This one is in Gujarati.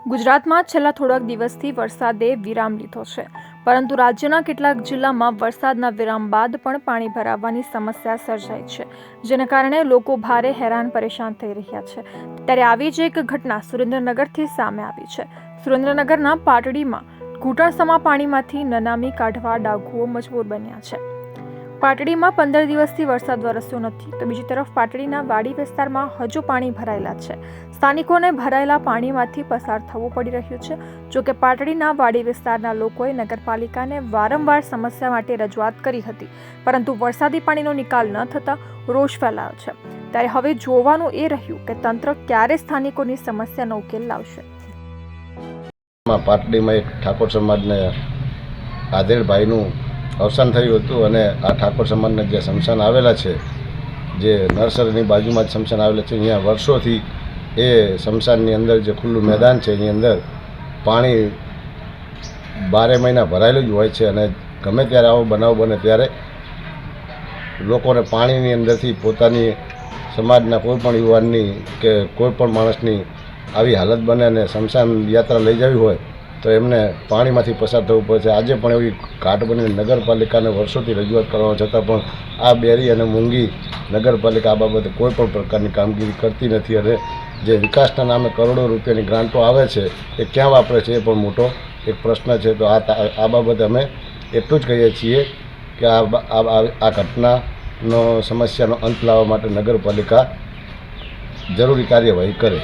ગુજરાતમાં છેલ્લા થોડાક દિવસથી વરસાદે વિરામ લીધો છે, પરંતુ રાજ્યના કેટલાક જિલ્લામાં વરસાદના વિરામ બાદ પણ પાણી ભરાવાની સમસ્યા સર્જાઈ છે, જેને કારણે લોકો ભારે હેરાન પરેશાન થઈ રહ્યા છે। ત્યારે આવી જ એક ઘટના સુરેન્દ્રનગરથી સામે આવી છે। સુરેન્દ્રનગરના પાટડીમાં ઘૂંટણસમા પાણીમાંથી નનામી કાઢવા ડાકુઓ મજબૂર બન્યા છે। પાટડીમાં 15 દિવસથી વરસાદ વરસ્યો નથી, તો બીજી તરફ પાટડીના વાડી વિસ્તારમાં હજુ પાણી ભરાયેલા છે। સ્થાનિકોને ભરાયેલા પાણીમાંથી પસાર થવું પડી રહ્યું છે। જોકે પાટડીના વાડી વિસ્તારના લોકોએ નગરપાલિકાને વારંવાર સમસ્યા માટે રજૂઆત કરી હતી, પરંતુ વરસાદી પાણીનો નિકાલ ન થતા રોષ ફેલાયો છે। ત્યારે હવે જોવાનું એ રહ્યું કે તંત્ર ક્યારે સ્થાનિકોની સમસ્યાનો ઉકેલ લાવશે। પાટડીમાં એક ઠાકોર સમાજને આધેડભાઈનું અવસાન થયું હતું અને આ ઠાકોર સમાજના જે સ્મશાન આવેલા છે, જે નર્સરીની બાજુમાં જ સ્મશાન આવેલા છે, અહીંયા વર્ષોથી એ સ્મશાનની અંદર જે ખુલ્લું મેદાન છે એની અંદર પાણી 12 મહિના ભરાયેલું જ હોય છે અને ગમે ત્યારે આવો બનાવ બને ત્યારે લોકોને પાણીની અંદરથી પોતાની સમાજના કોઈ પણ યુવાનની કે કોઈ પણ માણસની આવી હાલત બને અને સ્મશાન યાત્રા લઈ જવી હોય તો એમને પાણીમાંથી પસાર થવું પડે છે। આજે પણ એવી ઘાટ બની નગરપાલિકાને વર્ષોથી રજૂઆત કરવા છતાં પણ આ બેરી અને મૂંગી નગરપાલિકા આ બાબતે કોઈ પણ પ્રકારની કામગીરી કરતી નથી અને જે વિકાસના નામે કરોડો રૂપિયાની ગ્રાન્ટો આવે છે એ ક્યાં વાપરે છે એ પણ મોટો એક પ્રશ્ન છે। તો આ બાબતે અમે એટલું જ કહીએ છીએ કે આ ઘટનાનો સમસ્યાનો અંત લાવવા માટે નગરપાલિકા જરૂરી કાર્યવાહી કરે।